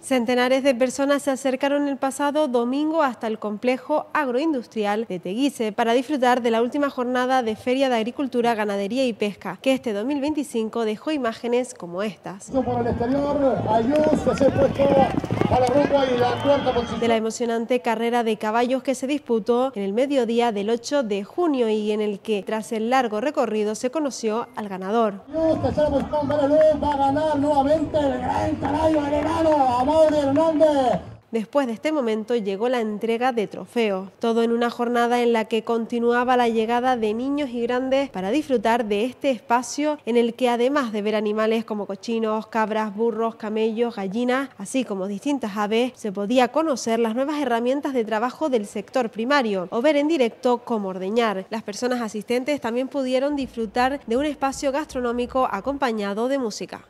Centenares de personas se acercaron el pasado domingo hasta el complejo agroindustrial de Teguise para disfrutar de la última jornada de Feria de Agricultura, Ganadería y Pesca, que este 2025 dejó imágenes como estas. Por el exterior, Ayus, que se ha puesto a la rumba y la cuarta posición. De la emocionante carrera de caballos que se disputó en el mediodía del 8 de junio y en el que, tras el largo recorrido, se conoció al ganador. Ayus, tercera posición, va a ganar nuevamente el gran caballo heredado, Amaury Hernández. Después de este momento llegó la entrega de trofeos, todo en una jornada en la que continuaba la llegada de niños y grandes para disfrutar de este espacio en el que, además de ver animales como cochinos, cabras, burros, camellos, gallinas, así como distintas aves, se podía conocer las nuevas herramientas de trabajo del sector primario o ver en directo cómo ordeñar. Las personas asistentes también pudieron disfrutar de un espacio gastronómico acompañado de música.